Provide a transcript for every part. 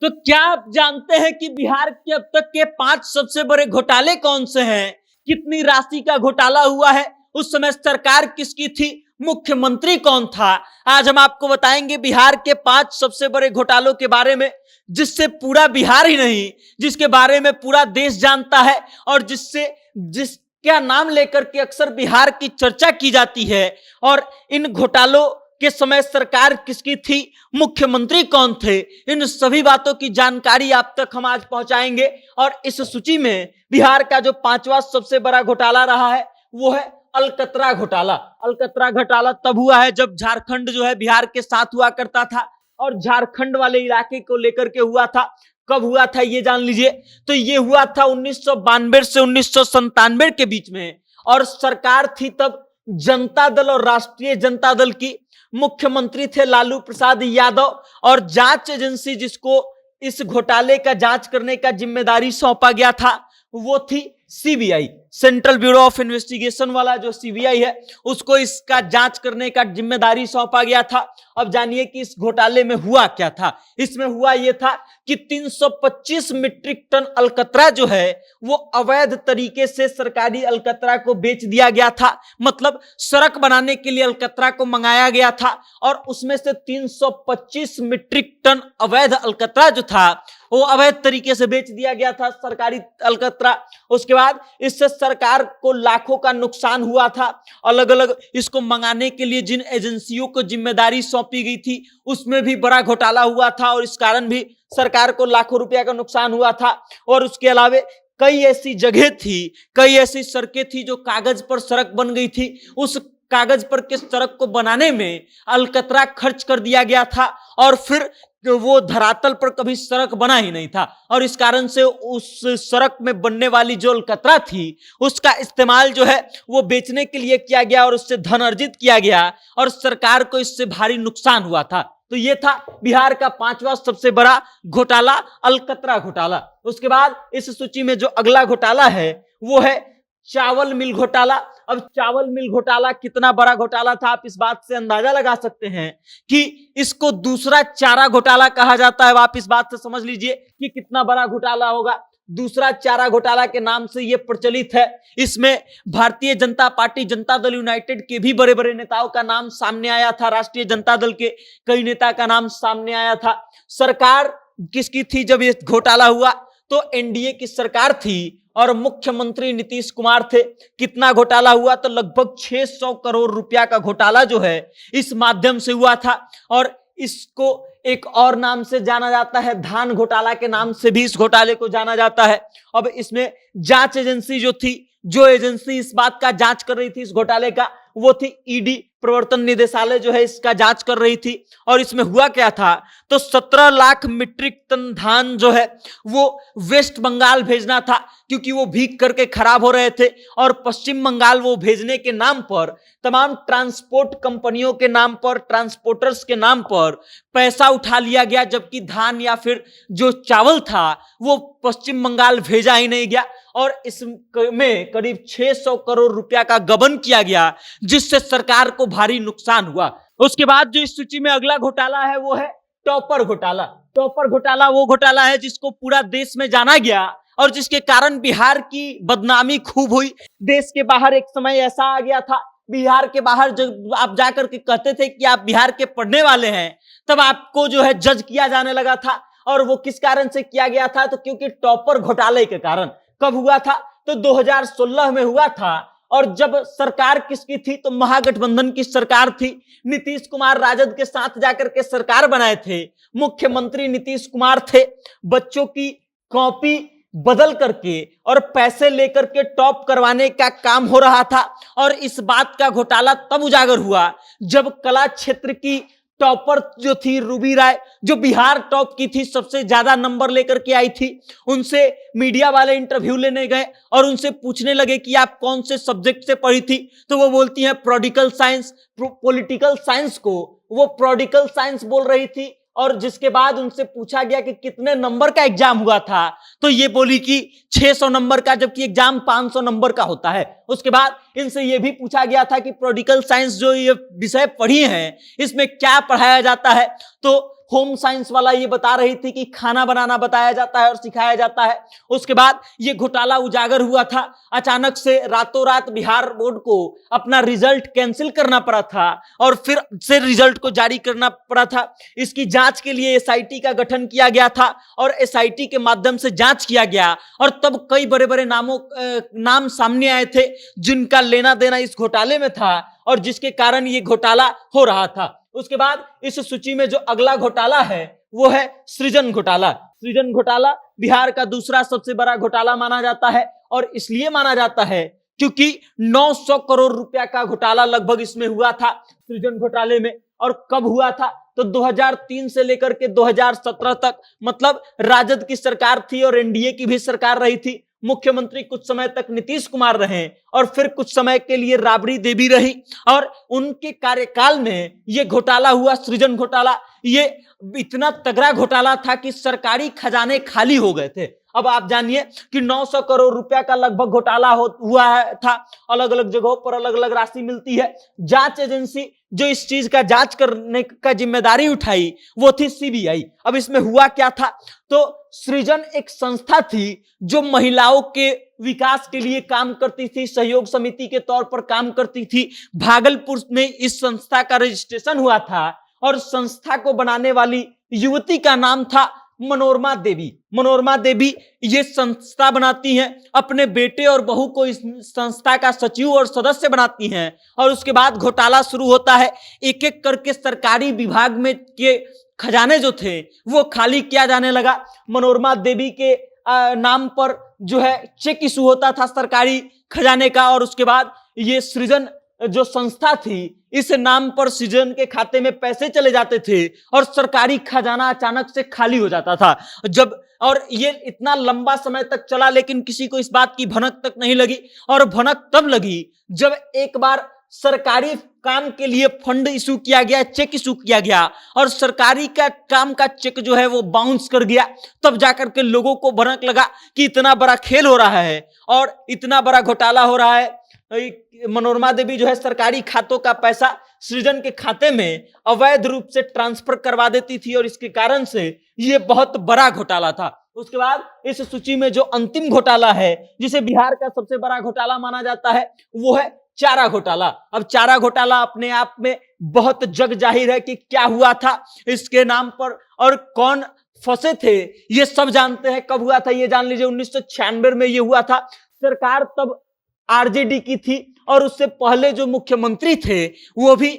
तो क्या आप जानते हैं कि बिहार के अब तक के 5 सबसे बड़े घोटाले कौन से हैं? कितनी राशि का घोटाला हुआ है? उस समय सरकार किसकी थी? मुख्यमंत्री कौन था? आज हम आपको बताएंगे बिहार के 5 सबसे बड़े घोटालों के बारे में, जिससे पूरा बिहार ही नहीं, जिसके बारे में पूरा देश जानता है और जिसका नाम लेकर के अक्सर बिहार की चर्चा की जाती है। और इन घोटालों के समय सरकार किसकी थी, मुख्यमंत्री कौन थे, इन सभी बातों की जानकारी आप तक हम आज पहुंचाएंगे। और इस सूची में बिहार का जो 5वां सबसे बड़ा घोटाला रहा है वो है अलकतरा घोटाला। अलकतरा घोटाला तब हुआ है जब झारखंड जो है बिहार के साथ हुआ करता था और झारखंड वाले इलाके को लेकर के हुआ था। कब हुआ था ये जान लीजिए। तो ये हुआ था 1992 से 1997 के बीच में, और सरकार थी तब जनता दल और राष्ट्रीय जनता दल की। मुख्यमंत्री थे लालू प्रसाद यादव, और जांच एजेंसी जिसको इस घोटाले का जांच करने का जिम्मेदारी सौंपा गया था वो थी CBI, central bureau of investigation वाला जो सीबीआई है, उसको इसका जांच करने का जिम्मेदारी सौंपा गया था। अब जानिए कि इस घोटाले में हुआ क्या था। इसमें हुआ यह था कि 325 मीट्रिक टन अलकतरा जो है वो अवैध तरीके से सरकारी अलकतरा को बेच दिया गया था। मतलब सड़क बनाने के लिए अलकतरा को मंगाया गया था और उसमें से 325 मीट्रिक टन अवैध अलकतरा जो था वो अवैध तरीके से बेच दिया गया था, सरकारी अलकतरा। उसके बाद इससे सरकार को लाखों का नुकसान हुआ था। अलग अलग इसको मंगाने के लिए जिन एजेंसियों को जिम्मेदारी सौंपी गई थी उसमें भी बड़ा घोटाला हुआ था और इस कारण भी सरकार को लाखों रुपया का नुकसान हुआ था। और उसके अलावा कई ऐसी जगह थी, कई ऐसी सड़कें थी जो कागज पर सड़क बन गई थी, उस कागज पर के सड़क को बनाने में अलकतरा खर्च कर दिया गया था और फिर वो धरातल पर कभी सड़क बना ही नहीं था। और इस कारण से उस सड़क में बनने वाली जो अलकतरा थी उसका इस्तेमाल जो है वो बेचने के लिए किया गया और उससे धन अर्जित किया गया और सरकार को इससे भारी नुकसान हुआ था। तो ये था बिहार का 5वां सबसे बड़ा घोटाला, अलकतरा घोटाला। उसके बाद इस सूची में जो अगला घोटाला है वो है चावल मिल घोटाला। अब चावल मिल घोटाला कितना बड़ा घोटाला था आप इस बात से अंदाजा लगा सकते हैं कि इसको दूसरा चारा घोटाला कहा जाता है। आप इस बात से समझ लीजिए कि कितना बड़ा घोटाला होगा। दूसरा चारा घोटाला के नाम से यह प्रचलित है। इसमें भारतीय जनता पार्टी, जनता दल यूनाइटेड के भी बड़े बड़े नेताओं का नाम सामने आया था, राष्ट्रीय जनता दल के कई नेता का नाम सामने आया था। सरकार किसकी थी जब यह घोटाला हुआ? तो एनडीए की सरकार थी और मुख्यमंत्री नीतीश कुमार थे। कितना घोटाला हुआ? तो लगभग 600 करोड़ रुपया का घोटाला जो है इस माध्यम से हुआ था। और इसको एक और नाम से जाना जाता है, धान घोटाला के नाम से भी इस घोटाले को जाना जाता है। अब इसमें जांच एजेंसी जो थी, जो एजेंसी इस बात का जांच कर रही थी इस घोटाले का, वो थी ईडी, प्रवर्तन निदेशालय जो है इसका जांच कर रही थी। और इसमें हुआ क्या था? तो 17 लाख मीट्रिक टन धान जो है वो वेस्ट बंगाल भेजना था क्योंकि वो भीग करके खराब हो रहे थे और पश्चिम बंगाल वो भेजने के नाम पर तमाम ट्रांसपोर्ट कंपनियों के नाम पर, ट्रांसपोर्टर्स के नाम पर पैसा उठा लिया गया, जबकि धान या फिर जो चावल था वो पश्चिम बंगाल भेजा ही नहीं गया। और इसमें करीब 600 करोड़ रुपया का गबन किया गया जिससे सरकार को भारी नुकसान हुआ। उसके बाद जो इस सूची में अगला घोटाला है वो है टॉपर घोटाला। टॉपर घोटाला वो घोटाला है जिसको पूरा देश में जाना गया और जिसके कारण बिहार की बदनामी खूब हुई। देश के बाहर एक समय ऐसा आ गया था, बिहार के बाहर जब आप जाकर के कहते थे कि आप बिहार के पढ़ने वाले हैं तब आपको जो है जज किया जाने लगा था। और वो किस कारण से किया गया था? तो क्योंकि टॉपर घोटाले के कारण। कब हुआ था? तो 2016 में हुआ था। और जब सरकार किसकी थी? तो महागठबंधन की सरकार थी। नीतीश कुमार राजद के साथ जाकर के सरकार बनाए थे, मुख्यमंत्री नीतीश कुमार थे। बच्चों की कॉपी बदल करके और पैसे लेकर के टॉप करवाने का काम हो रहा था। और इस बात का घोटाला तब उजागर हुआ जब कला क्षेत्र की टॉपर जो थी रूबी राय, जो बिहार टॉप की थी, सबसे ज्यादा नंबर लेकर के आई थी, उनसे मीडिया वाले इंटरव्यू लेने गए और उनसे पूछने लगे कि आप कौन से सब्जेक्ट से पढ़ी थी? तो वो बोलती हैं पॉलिटिकल साइंस। पॉलिटिकल साइंस को वो पॉलिटिकल साइंस बोल रही थी। और जिसके बाद उनसे पूछा गया कि कितने नंबर का एग्जाम हुआ था, तो ये बोली कि 600 नंबर का, जबकि एग्जाम 500 नंबर का होता है। उसके बाद इनसे ये भी पूछा गया था कि पॉलिटिकल साइंस जो ये विषय पढ़ी हैं इसमें क्या पढ़ाया जाता है? तो होम साइंस वाला ये बता रही थी कि खाना बनाना बताया जाता है और सिखाया जाता है। उसके बाद ये घोटाला उजागर हुआ था। अचानक से रातों रात बिहार बोर्ड को अपना रिजल्ट कैंसिल करना पड़ा था और फिर से रिजल्ट को जारी करना पड़ा था। इसकी जांच के लिए एसआईटी का गठन किया गया था और एसआईटी के माध्यम से जांच किया गया और तब कई बड़े बड़े नाम सामने आए थे जिनका लेना देना इस घोटाले में था और जिसके कारण ये घोटाला हो रहा था। उसके बाद इस सूची में जो अगला घोटाला है वो है सृजन घोटाला। सृजन घोटाला बिहार का दूसरा सबसे बड़ा घोटाला माना जाता है और इसलिए माना जाता है क्योंकि 900 करोड़ रुपया का घोटाला लगभग इसमें हुआ था सृजन घोटाले में। और कब हुआ था तो 2003 से लेकर के 2017 तक, मतलब राजद की सरकार थी और एनडीए की भी सरकार रही थी। मुख्यमंत्री कुछ समय तक नीतीश कुमार रहे और फिर कुछ समय के लिए राबड़ी देवी रही और उनके कार्यकाल में यह घोटाला हुआ सृजन घोटाला। ये इतना तगड़ा घोटाला था कि सरकारी खजाने खाली हो गए थे। अब आप जानिए कि 900 करोड़ रुपया का लगभग घोटाला हुआ था। अलग अलग जगहों पर अलग अलग राशि मिलती है। जांच एजेंसी जो इस चीज का जांच करने का जिम्मेदारी उठाई वो थी सीबीआई। अब इसमें हुआ क्या था तो सृजन एक संस्था थी जो महिलाओं के विकास के लिए काम करती थी, सहयोग समिति के तौर पर काम करती थी। भागलपुर में इस संस्था का रजिस्ट्रेशन हुआ था और संस्था को बनाने वाली युवती का नाम था मनोरमा देवी। मनोरमा देवी ये संस्था बनाती हैं, अपने बेटे और बहू को इस संस्था का सचिव और सदस्य बनाती हैं और उसके बाद घोटाला शुरू होता है। एक एक करके सरकारी विभाग में के खजाने जो थे वो खाली किया जाने लगा। मनोरमा देवी के नाम पर जो है चेक इशू होता था सरकारी खजाने का और उसके बाद ये सृजन जो संस्था थी इस नाम पर सृजन के खाते में पैसे चले जाते थे और सरकारी खजाना अचानक से खाली हो जाता था। जब और ये इतना लंबा समय तक चला लेकिन किसी को इस बात की भनक तक नहीं लगी और भनक तब लगी जब एक बार सरकारी काम के लिए फंड इशू किया गया, चेक इशू किया गया और सरकारी का काम का चेक जो है वो बाउंस कर गया। तब जाकर के लोगों को भनक लगा कि इतना बड़ा खेल हो रहा है और इतना बड़ा घोटाला हो रहा है। मनोरमा देवी जो है सरकारी खातों का पैसा सृजन के खाते में अवैध रूप से ट्रांसफर करवा देती थी और इसके कारण से ये बहुत बड़ा घोटाला था। उसके बाद इस सूची में जो अंतिम घोटाला है जिसे बिहार का सबसे बड़ा घोटाला माना जाता है वो है चारा घोटाला। अब चारा घोटाला अपने आप में बहुत जग जाहिर है कि क्या हुआ था इसके नाम पर और कौन फंसे थे ये सब जानते हैं। कब हुआ था ये जान लीजिए, 1996 में ये हुआ था। सरकार तब आरजेडी की थी और उससे पहले जो मुख्यमंत्री थे वो भी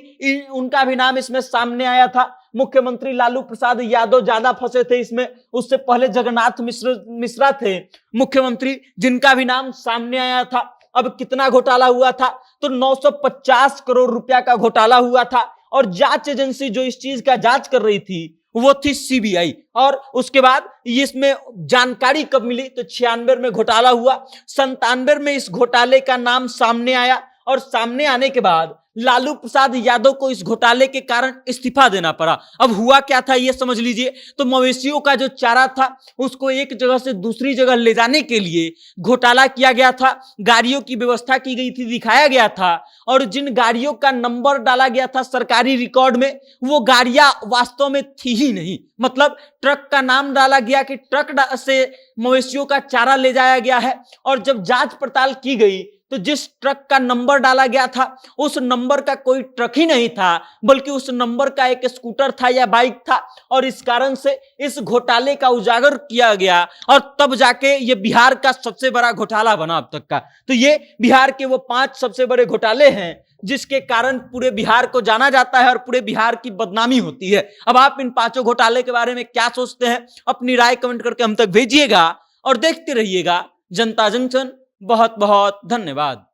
उनका भी नाम इसमें सामने आया था। मुख्यमंत्री लालू प्रसाद यादव ज्यादा फंसे थे इसमें, उससे पहले जगन्नाथ मिश्रा थे मुख्यमंत्री जिनका भी नाम सामने आया था। अब कितना घोटाला हुआ था तो 950 करोड़ रुपया का घोटाला हुआ था और जांच एजेंसी जो इस चीज का जांच कर रही थी वो थी सीबीआई। और उसके बाद इसमें जानकारी कब मिली तो 96 में घोटाला हुआ। 97 में इस घोटाले का नाम सामने आया और सामने आने के बाद लालू प्रसाद यादव को इस घोटाले के कारण इस्तीफा देना पड़ा। अब हुआ क्या था ये समझ लीजिए। तो मवेशियों का जो चारा था उसको एक जगह से दूसरी जगह ले जाने के लिए घोटाला किया गया था। गाड़ियों की व्यवस्था की गई थी, दिखाया गया था और जिन गाड़ियों का नंबर डाला गया था सरकारी रिकॉर्ड में वो गाड़ियां वास्तव में थी ही नहीं। मतलब ट्रक का नाम डाला गया कि ट्रक से मवेशियों का चारा ले जाया गया है और जब जांच पड़ताल की गई तो जिस ट्रक का नंबर डाला गया था उस नंबर का कोई ट्रक ही नहीं था बल्कि उस नंबर का एक स्कूटर था या बाइक था और इस कारण से इस घोटाले का उजागर किया गया और तब जाके ये बिहार का सबसे बड़ा घोटाला बना अब तक का। तो ये बिहार के वो 5 सबसे बड़े घोटाले हैं जिसके कारण पूरे बिहार को जाना जाता है और पूरे बिहार की बदनामी होती है। अब आप इन 5 घोटाले के बारे में क्या सोचते हैं अपनी राय कमेंट करके हम तक भेजिएगा और देखते रहिएगा जनता जंक्शन। बहुत बहुत धन्यवाद।